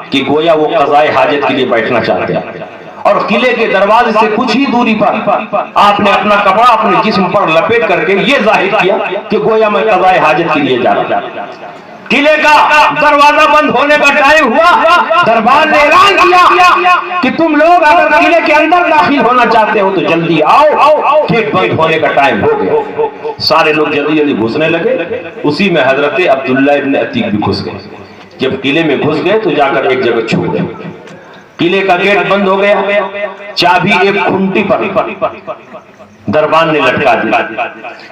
کہ گویا وہ قضائے حاجت کے لیے بیٹھنا چاہتے ہیں، اور قلعے کے دروازے سے کچھ ہی دوری پر آپ نے اپنا کپڑا اپنے جسم پر لپیٹ کر کے یہ ظاہر کیا کہ گویا میں قضائے حاجت کے لیے جا رہا ہوں۔ قلعے کا دروازہ بند ہونے کا ٹائم ہوا، دربار نے اعلان کیا کہ تم لوگ اگر قلعے کے اندر داخل ہونا چاہتے ہو تو جلدی آؤ، گیٹ بند ہونے کا ٹائم ہو گیا۔ سارے لوگ جلدی جلدی گھسنے لگے، اسی میں حضرت عبداللہ ابن عتیق بھی گھس گئے۔ جب قلعے میں گھس گئے تو جا کر ایک جگہ چھپ گئے، قلعے کا گیٹ بند ہو گیا، چابی ایک کھنٹی پر دربان نے لٹکا دی۔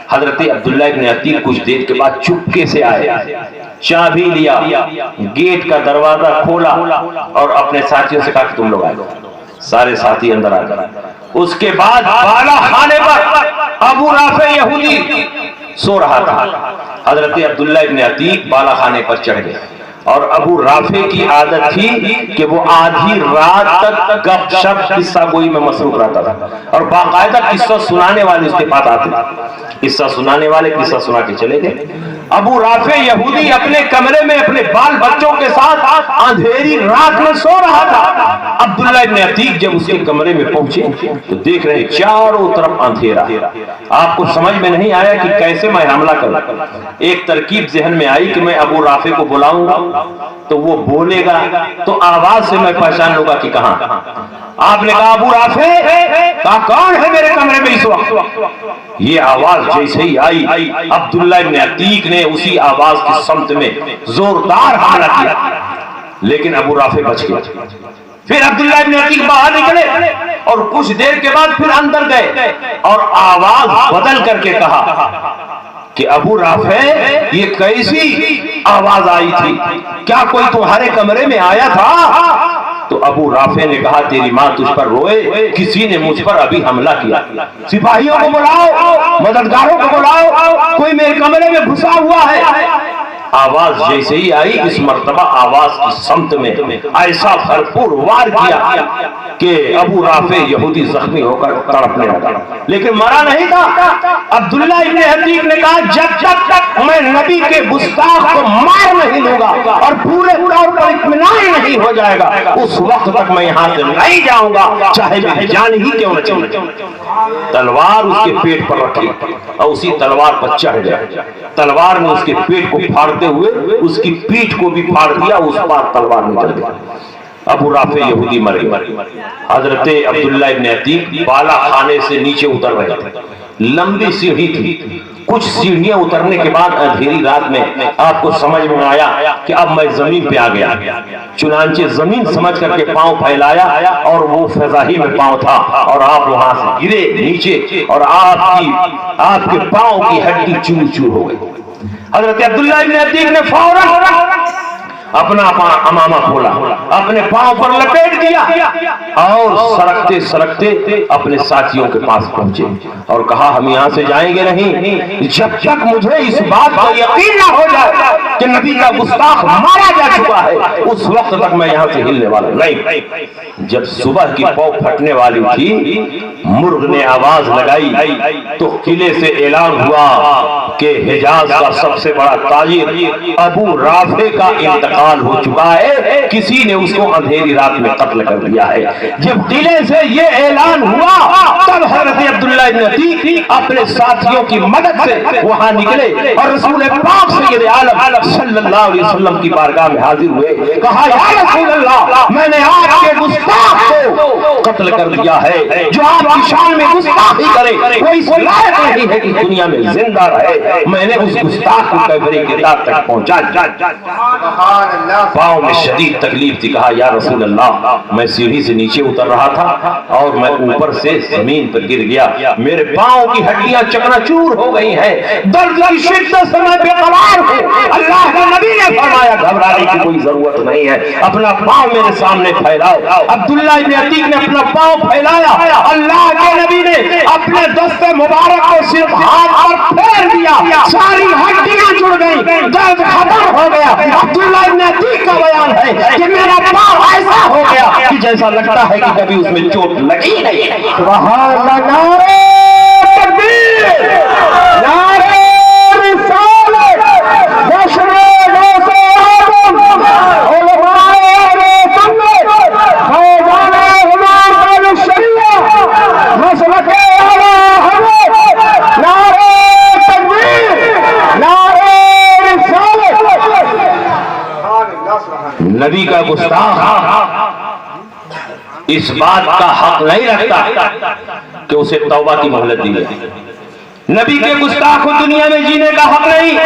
حضرت عبداللہ ابن عتیق کچھ دیر کے بعد چپکے سے آئے، چابی لیا، گیٹ کا دروازہ کھولا اور اپنے ساتھیوں سے کہا کہ تم لوگ آئے۔ سارے ساتھی اندر آ گئے۔ اس کے بعد بالا خانے پر ابو رافع یہودی سو رہا تھا، حضرت عبداللہ ابن عتیق بالا خانے پر چڑھ گئے، اور ابو رافع کی عادت تھی کہ وہ آدھی رات تک گپ شپ قصہ گوئی میں مصروف رہتا تھا، اور باقاعدہ قصہ سنانے والے اس کے پاس آتے تھے، قصہ سنانے والے قصہ سنا کے چلے گئے۔ ابو رافع یہودی اپنے کمرے میں اپنے بال بچوں کے ساتھ اندھیری رات میں سو رہا تھا۔ عبداللہ ابن عتیق جب اس کے کمرے میں پہنچے تو دیکھ رہے چاروں طرف اندھیرا۔ آپ کو سمجھ میں نہیں آیا کہ کیسے میں حملہ کروں۔ ایک ترکیب ذہن میں آئی کہ میں ابو رافع کو بلاؤں گا تو وہ بولے گا تو آواز سے میں پہچان لوں گا کہ کہاں۔ آپ نے کہا ابو رافع کہا کون ہے میرے کمرے میں اس وقت؟ یہ آواز جیسے ہی آئی عبداللہ ابن عتیق نے اسی آواز کی سمت میں زوردار حملہ کیا، لیکن ابو رافع بچ گیا۔ پھر عبداللہ ابن عتیق باہر نکلے اور کچھ دیر کے بعد پھر اندر گئے اور آواز بدل کر کے کہا کہ ابو رافع یہ کیسی آواز آئی تھی؟ کیا کوئی تمہارے کمرے میں آیا تھا؟ تو ابو رافع نے کہا تیری ماں تجھ پر روئے، کسی نے مجھ پر ابھی حملہ کیا، سپاہیوں کو بلاؤ، مددگاروں کو بلاؤ، کوئی میرے کمرے میں گھسا ہوا ہے۔ آواز جیسے ہی آئی اس مرتبہ آواز کی سمت میں ایسا بھرپور وار کیا کہ ابو رافع یہودی زخمی ہو کر تڑپنے لگا، لیکن مرا نہیں تھا۔ عبداللہ ابن عتیق نے کہا جب تک میں نبی کے گستاخ کو مار نہیں لوں گا اور پورے طور پر اطمینان نہیں ہو جائے گا اس وقت تک میں یہاں سے نہیں جاؤں گا، چاہے میری جان ہی کیوں نہ چلی جائے۔ تلوار اس کے پیٹ پر رکھی اور اسی تلوار پر چڑھ گیا۔ تلوار نے اس کے پیٹ کو پھاڑتے ہوئے اس کی پیٹھ کو بھی پھاڑ دیا، اس پار تلوار نکل گئی۔ ابو رافع یہودی مر گئے۔ حضرت عبداللہ ابن عتیق بالا خانے سے نیچے اتر رہے تھے، لمبی سیڑھی تھی، کچھ سیڑھیاں اترنے کے بعد اندھیری رات میں آپ کو سمجھ میں آیا کہ اب میں زمین پہ آ گیا، چنانچہ زمین سمجھ کر کے پاؤں پھیلایا اور وہ فضا ہی میں پاؤں تھا اور آپ وہاں سے گرے نیچے اور آپ کے پاؤں کی ہڈی چور چور ہو گئی۔ حضرت عبداللہ ابن عتیق نے فوراً اپنا امامہ کھولا، اپنے پاؤں پر لپیٹ دیا اور سرکتے سرکتے اپنے ساتھیوں کے پاس پہنچے اور کہا ہم یہاں سے جائیں گے نہیں جب تک مجھے اس بات کا یقین نہ ہو جائے کہ نبی کا گستاخ مارا جا چکا ہے، اس وقت تک میں یہاں سے ہلنے والا نہیں۔ جب صبح کی پاؤں پھٹنے والی تھی، مرغ نے آواز لگائی تو قلعے سے اعلان ہوا کہ حجاز کا سب سے بڑا تاجر ابو رافع کا انتقال ہو چکا ہے، کسی نے اس کو اندھیری رات میں قتل کر دیا ہے۔ جب قلعے سے یہ اعلان ہوا تب حضرت عبداللہ ابن عتیق اپنے ساتھیوں کی مدد سے وہاں نکلے اور رسول پاک سید عالم صلی اللہ علیہ وسلم کی بارگاہ میں حاضر ہوئے، کہا یا رسول اللہ میں نے آپ کے گستاخ کو قتل کر دیا ہے، جو آپ کی شان میں گستاخی کرے وہ اس لائق نہیں ہے کہ دنیا میں زندہ رہے، میں نے اس گستاخ کو قبر کے دار تک پہنچا۔ پاؤں میں شدید تکلیف تھی، کہا یا رسول اللہ میں سیڑھی سے نیچے اتر رہا تھا اور میں اوپر سے زمین پر گر گیا، میرے پاؤں کی ہڈیاں چکنا چور ہو گئی ہیں، درد کی شدت سے میں بے قرار ہوں۔ اللہ کے نبی نے فرمایا گھبرانے کی کوئی ضرورت نہیں ہے، اپنا پاؤں میرے سامنے پھیلاؤ۔ عبداللہ ابن عتیق نے اپنا پاؤں پھیلایا، اللہ کے نبی نے اپنے دست مبارک کو صرف ہاتھ پر پھیر دیا، ساری ہڈیاں جڑ گئی، درد ختم ہو گیا۔ عبداللہ ابن عتیق کا بیان ہے کہ میرا پاؤں ایسا ہو گیا کہ جیسا لگتا ہے کہ کبھی اس میں چوٹ لگی نہیں۔ سبحان اللہ، نعرہ تکبیر، نعرہ رسالت، جشن غوث اعظم، علماء سنت، فیضان حمام الشریعہ، مسلک اعلی حضرت، نعرہ تکبیر، نعرہ رسالت۔ نبی کا گستاخ اس بات کا حق نہیں رکھتا کہ اسے توبہ کی مہلت دی جائے۔ نبی کے گستاخ کو دنیا میں جینے کا حق نہیں،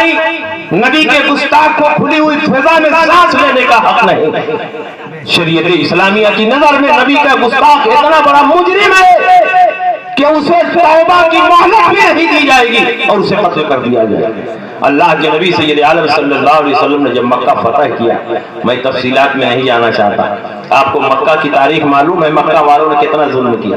نبی کے گستاخ کو کھلی ہوئی فضا میں سانس لینے کا حق نہیں۔ شریعت اسلامیہ کی نظر میں نبی کا گستاخ اتنا بڑا مجرم ہے کہ اسے توبہ کی مہلت بھی نہیں دی جائے گی اور اسے قتل کر دیا جائے گا۔ اللہ کے نبی سید عالم صلی اللہ علیہ وسلم نے جب مکہ فتح کیا، میں تفصیلات میں نہیں جانا چاہتا، آپ کو مکہ کی تاریخ معلوم ہے، مکہ والوں نے کتنا ظلم کیا۔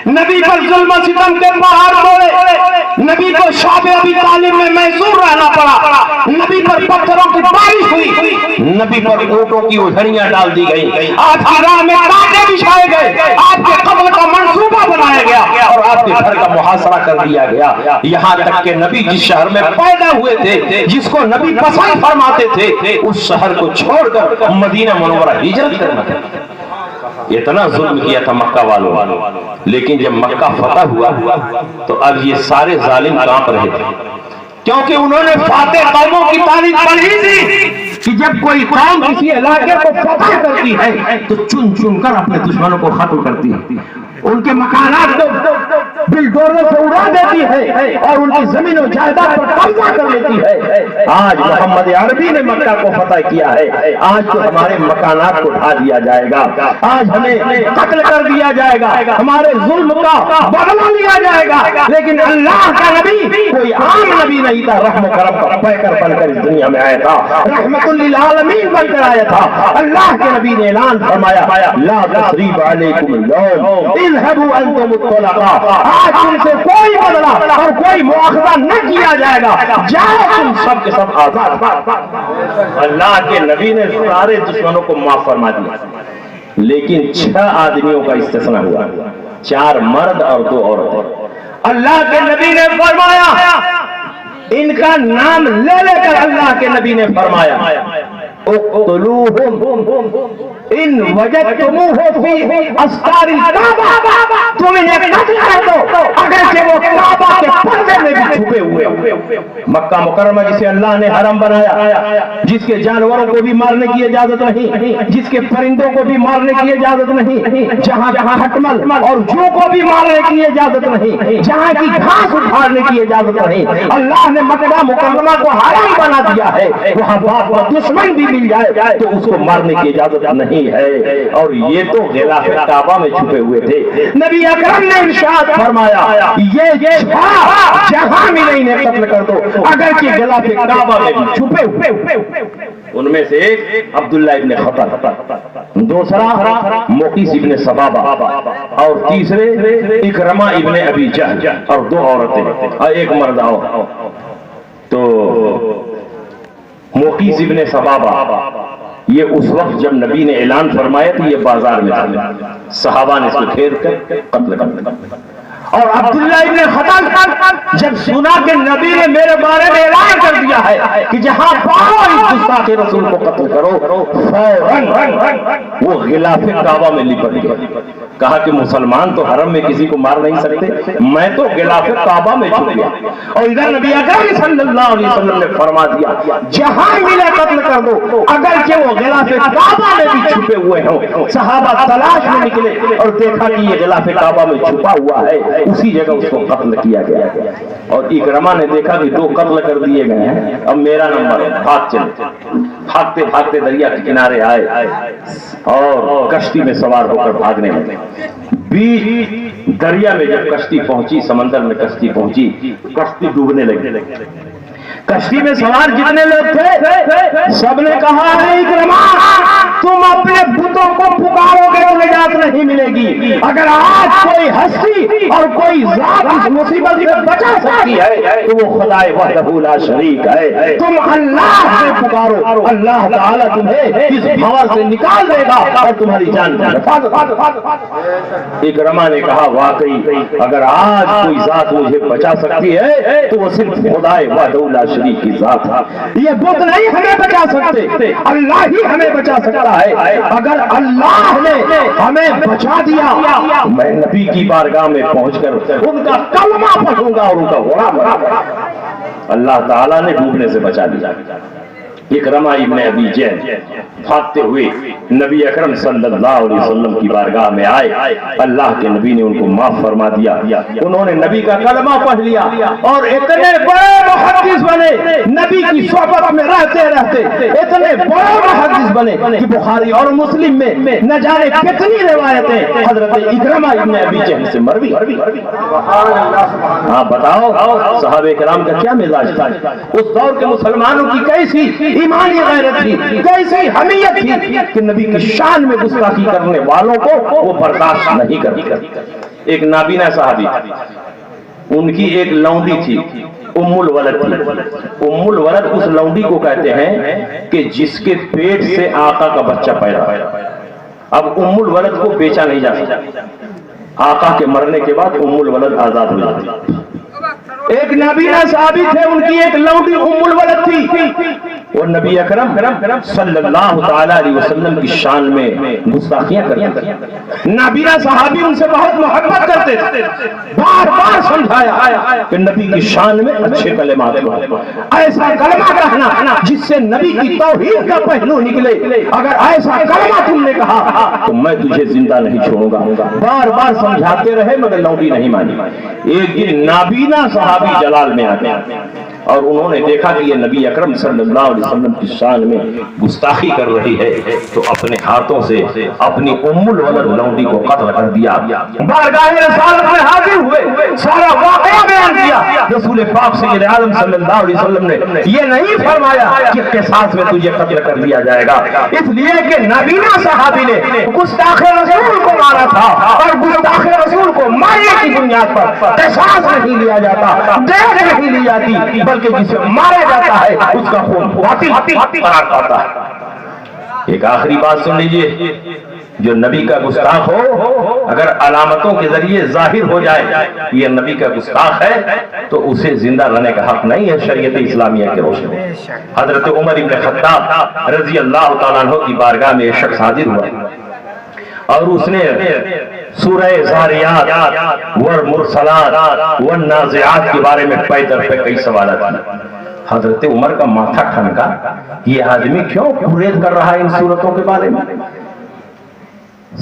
نبی پر ظلم و ستم کے پہاڑ توڑے، نبی کو شعب ابی طالب میں محصور رہنا پڑا، نبی پر پتھروں کی بارش ہوئی، نبی پر اونٹوں کی اجھڑیاں ڈال دی گئی، آپ کی راہ میں کانٹے بچھائے گئے، آپ کے قتل کا منصوبہ بنایا گیا اور آپ کے گھر کا محاصرہ کر دیا گیا، یہاں تک کہ نبی جس شہر میں پیدا ہوئے تھے، جس کو نبی پسند فرماتے تھے، اس شہر کو چھوڑ کر مدینہ منورہ ہجرت کرنا تھا۔ اتنا ظلم کیا تھا مکہ والوں، لیکن جب مکہ فتح ہوا تو اب یہ سارے ظالم کانپ رہے تھے، کیونکہ انہوں نے فاتح قوموں کی تاریخ پڑھی تھی کہ جب کوئی قوم کسی علاقے کو فتح کرتی ہے تو چن چن کر اپنے دشمنوں کو ختم کرتی ہے، ان کے مکانات کو بلڈوزر سے اڑا دیتی ہے اور ان کی زمین و جائیداد پر قبضہ کر لیتی ہے۔ آج محمد عربی نے مکہ کو فتح کیا ہے، آج تو ہمارے مکانات کو ڈھا دیا جائے گا، آج ہمیں قتل کر دیا جائے گا، ہمارے ظلم کا بدلہ لیا جائے گا، لیکن اللہ کا نبی کوئی عام نبی نہیں تھا، رحم و کرم کا پیکر بن کر اس دنیا میں آیا تھا، رحمت للعالمین بن کر آیا تھا۔ اللہ کے نبی نے اعلان فرمایا لا تثریب علیکم اليوم اذهبوا انتم الطلقاء، آج تم سے کوئی بدلہ اور کوئی مواخذہ نہ کیا جائے گا، جاؤ تم سب کے سب آزاد۔ اللہ کے نبی نے سارے دشمنوں کو معاف فرما دیا، لیکن 6 آدمیوں کا استثناء ہوا، 4 مرد اور 2 عورتیں۔ اللہ کے نبی نے فرمایا، ان کا نام لے لے کر اللہ کے نبی نے فرمایا اقتلوہم ان وجدتموہ فی استار الکعبہ، تم انہیں قتل کر دو اگرچہ وہ کعبہ کے پردے میں بھی چھپے ہوئے۔ مکہ مکرمہ جسے اللہ نے حرم بنایا، جس کے جانوروں کو بھی مارنے کی اجازت نہیں، جس کے پرندوں کو بھی مارنے کی اجازت نہیں، جہاں جہاں ہٹمل اور جو کو بھی مارنے کی اجازت نہیں، جہاں کی گھاس اٹھانے کی اجازت نہیں، اللہ نے مکہ مکرمہ کو حرم بنا دیا ہے، وہاں باپ کا دشمن بھی مل جائے تو اس کو مارنے کی اجازت نہیں ہے، اور یہ تو غلاف کعبہ میں چھپے ہوئے تھے۔ نبی اکرم نے ارشاد فرمایا یہ جہاں ملے انہیں قتل کر دو اگرچہ غلاف کعبہ میں بھی چھپے ہوئے۔ ان میں سے ایک عبداللہ ابن خطر، دوسرا موقیس ابن سبابہ، اور تیسرے اکرمہ ابن ابی جہل، اور 2 عورتیں اور 1 مرد۔ تو موقیس ابن سبابہ یہ اس وقت جب نبی نے اعلان فرمایا تو یہ بازار میں تھا، صحابہ نے اس کو گھیر کر قتل کر دیا۔ اور عبداللہ ابن خطر جب سنا کہ نبی نے میرے بارے میں اعلان کر دیا ہے کہ جہاں پاؤ اس گستاخ رسول کو قتل کرو، فوراً وہ غلاف کعبہ میں لپٹ گیا، کہا کہ مسلمان تو حرم میں کسی کو مار نہیں سکتے، میں تو غلاف کعبہ میں چھپ گیا۔ اور ادھر نبی اکرم صلی اللہ علیہ وسلم نے فرما دیا جہاں ملے قتل کر دو اگرچہ وہ غلاف کعبہ میں بھی چھپے ہوئے ہوں۔ صحابہ تلاش میں نکلے اور دیکھا کہ یہ غلاف کعبہ میں چھپا ہوا ہے، اسی جگہ اس کو قتل کیا گیا، اور اکرمہ نے دیکھا کہ 2 قتل کر دیے گئے ہیں، اب میرا نمبر ہے، بھاگ چلے۔ بھاگتے بھاگتے دریا کے کنارے آئے اور کشتی میں سوار ہو کر بھاگنے لگے۔ بیچ دریا میں جب کشتی پہنچی، سمندر میں کشتی پہنچی، کشتی ڈوبنے لگی۔ کشتی میں سوار جتنے لوگ تھے سب نے کہا ہے اکرمہ تم اپنے بتوں کو پکارو گے تو نجات نہیں ملے گی، اگر آج کوئی ہستی اور کوئی ذات اس مصیبت سے بچا سکتی ہے تو وہ خدائے وحدہ لا شریک ہے، تم اللہ سے پکارو، اللہ تعالیٰ تمہیں اس بھنور سے نکال دے گا اور تمہاری جان کی حفاظت۔ اکرمہ نے کہا واقعی اگر آج کوئی ذات مجھے بچا سکتی ہے تو وہ صرف خدائے وحدہ لا شریک کی ذات ہے، یہ بت نہیں ہمیں بچا سکتے، اللہ ہی ہمیں بچا سکتا ہے۔ اگر اللہ نے ہمیں بچا دیا میں نبی کی بارگاہ میں پہنچ کر ان کا کلمہ پڑھوں گا اور ان کا غلام۔ اللہ تعالیٰ نے ڈوبنے سے بچا دیا۔ اکرمہ ابن ابی جہل بھاگتے ہوئے نبی اکرم صلی اللہ علیہ وسلم کی بارگاہ میں آئے، اللہ کے نبی نے ان کو معاف فرما دیا، انہوں نے نبی کا کلمہ پڑھ لیا اور اتنے بڑے محدث بنے، نبی کی صحبت میں رہتے رہتے اتنے بڑے محدث بنے کہ بخاری اور مسلم میں نہ جانے کتنی روایتیں حضرت اکرمہ ابن ابی جہل سے مروی۔ ہاں بتاؤ صحابہ کرام کا کیا مزاج تھا، اس دور کے مسلمانوں کی کیسی ایمانی غیرت تھی، کیسی حمیت تھی کہ نبی کی شان میں گستاخی کرنے والوں کو وہ برداشت نہیں کرتے۔ ایک نابینا صحابی، ان کی ایک لونڈی تھی، ام الولد تھی۔ ام الولد اس لونڈی کو کہتے ہیں کہ جس کے پیٹ سے آقا کا بچہ پیدا ہے۔ اب ام الولد کو بیچا نہیں جا سکتا، آقا کے مرنے کے بعد ام الولد آزاد ہو جاتی۔ ایک نابینا صحابی تھے، ان کی ایک لونڈی ام الولد تھی، اور نبی اکرم صلی اللہ تعالی علیہ وسلم کی شان میں گستاخیاں کرتے تھے۔ نابینا صحابی ان سے بہت محبت کرتے تھے، بار بار سمجھایا کہ نبی کی شان میں اچھے کلمات پڑھو، ایسا کلمہ کہنا جس سے نبی کی توحید کا پہلو نکلے، اگر ایسا کلمہ تم نے کہا تو میں تجھے زندہ نہیں چھوڑوں گا۔ بار بار سمجھاتے رہے مگر لونڈی نہیں مانی۔ ایک دن نابینا صحابی جلال میں آتے اور انہوں نے دیکھا کہ یہ نبی اکرم صلی اللہ علیہ وسلم کی شان میں گستاخی کر رہی ہے، تو اپنے ہاتھوں سے اپنی ام الولد لونڈی کو قتل کر دیا۔ بارگاہ رسالت میں حاضر ہوئے، سارا واقعہ بیان کیا۔ رسول پاک سید عالم صلی اللہ علیہ وسلم نے یہ نہیں فرمایا کہ قصاص میں تجھے قتل کر دیا جائے گا، اس لیے کہ نابینا صحابی نے گستاخ رسول کو مارا تھا، اور گستاخ رسول کو مارنے کی بنیاد پر قصاص نہیں لیا جاتا، دیکھ نہیں لی جاتی، بلکہ جسے مارا جاتا ہے اس کا خون باطل قرار پاتا ہے۔ ایک آخری بات سن لیجئے، جو نبی کا گستاخ ہو، اگر علامتوں کے ذریعے ظاہر ہو جائے یہ نبی کا گستاخ ہے تو اسے زندہ رہنے کا حق نہیں ہے شریعت اسلامیہ کے روشن میں۔ حضرت عمر بن خطاب رضی اللہ تعالیٰ عنہ کی بارگاہ میں ایک شخص حاضر ہوا اور اس نے سورہ زاریات والمرسلات والنازعات کے بارے میں پے در پہ کئی سوالات کیے۔ حضرت عمر کا ماتھا ٹھنکا، یہ آدمی کیوں پریز کر رہا ہے ان صورتوں کے بارے میں؟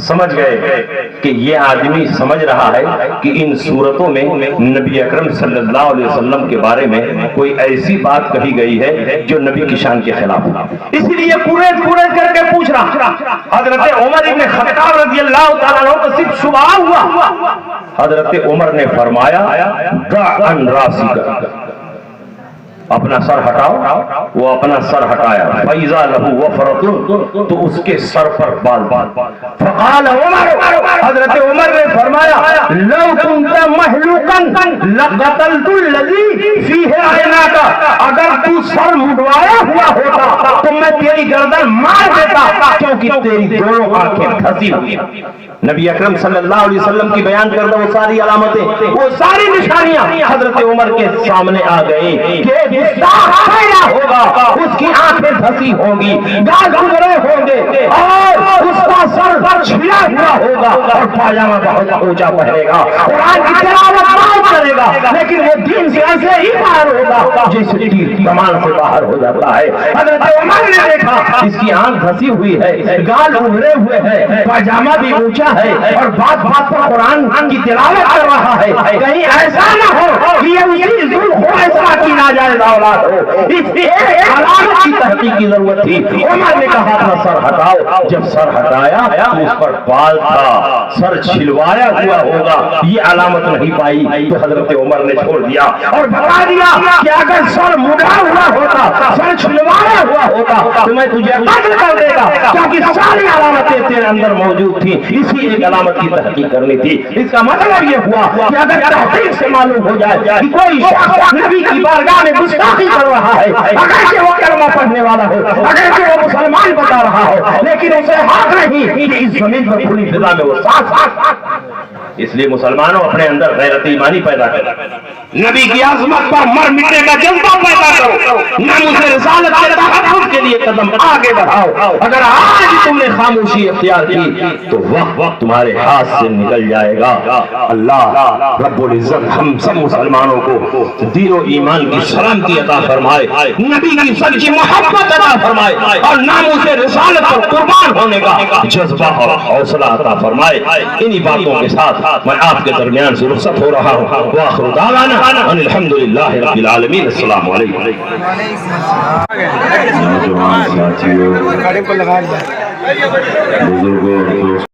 سمجھ گئے کہ یہ آدمی سمجھ رہا ہے کہ ان صورتوں میں نبی اکرم صلی اللہ علیہ وسلم کے بارے میں کوئی ایسی بات کہی گئی ہے جو نبی کی شان کے خلاف ہے، اس لیے پریز کر کے پوچھ رہا۔ حضرت عمر بن خطاب رضی اللہ تعالیٰ عنہ کو صرف شبہ ہوا، حضرت عمر نے فرمایا دع عن راسک، اپنا سر ہٹاؤ۔ وہ اپنا سر ہٹایا، فَإِذَا لَهُ وَفْرَةٌ، تو اس کے سر پر بال۔ فقال عمر، حضرت عمر نے فرمایا لو كنت محلوقا لقتلت الذي فيه عيناك، اگر تو سر مڈوایا ہوا ہوتا تو میں تیری گردن مار دیتا، کیونکہ تیری دونوں آنکھیں پھنسی ہوئی۔ نبی اکرم صلی اللہ علیہ وسلم کی بیان کردہ وہ ساری علامتیں، وہ ساری نشانیاں حضرت عمر کے سامنے آ گئی کہ گستاخ پیدا ہوگا، اس کی آنکھیں پھنسی ہوں گی، گال گھگرے ہوں گے، اور اس کا سر چھلا ہوا ہوگا، اور پاجامہ بہت اونچا پہنے گا، قرآن کی تلاوت بہت کرے گا، لیکن وہ دین سے ایسے ہی باہر ہوگا جیسے تیر کمان سے باہر ہو جاتا ہے۔ حضرت عمر نے دیکھا اس کی آنکھ پھنسی ہوئی ہے، گال گھگرے ہوئے ہیں، پاجامہ بھی اونچا ہے، اور بات بات پر قرآن کی تلاوت کر رہا ہے، کہیں ایسا نہ ہو کہ یہ اسی ذوالخویسرہ کی ناجائز اولاد ہو، اس لیے علامت کی تحقیق کی ضرورت تھی۔ عمر نے کہا تھا سر ہٹاؤ، جب سر ہٹایا تو اس پر بال تھا، سر چھلوایا ہوا ہوگا، یہ علامت نہیں پائی، تو حضرت عمر نے چھوڑ دیا اور بتا دیا کہ اگر سر مڈا ہوا ہوتا، سر چھلوایا ہوا ہوتا تو میں تجھے قتل کر دے گا، کیونکہ ساری علامتیں تیرے اندر موجود تھیں، اسی ایک علامت کی تحقیق کرنی تھی۔ اس کا مطلب یہ ہوا کہ اگر تحقیق سے معلوم ہو جائے کہ کوئی شخص نبی کی بارگاہ میں گستاخی کر رہا ہے، اگر کہ وہ کلمہ پڑھنے والا ہو، اگر کہ وہ مسلمان بتا رہا ہو، لیکن اسے حق نہیں کہ اس زمین پر کھلی فضا میں وہ ساتھ۔ اس لیے مسلمانوں اپنے اندر غیرت ایمانی پیدا کرو، نبی کی عظمت پر مر مٹنے کا جذبہ پیدا کرو، ناموس رسالت کے تحفظ کے لیے قدم آگے بڑھاؤ۔ اگر آج تم نے خاموشی اختیار کی تو وقت تمہارے ہاتھ سے نکل جائے گا۔ اللہ رب العزت ہم سب مسلمانوں کو دین و ایمان کی سلامتی عطا فرمائے، نبی کی سچی محبت عطا فرمائے، اور ناموس رسالت پر قربان ہونے کا جذبہ اور حوصلہ عطا فرمائے۔ انہی باتوں کے ساتھ میں آپ کے درمیان سے رخصت ہو رہا ہوں۔ وآخر دعوانا ان الحمدللہ رب العالمین۔ السلام علیکم۔ نوجوان ساتھیوں، بزرگوں،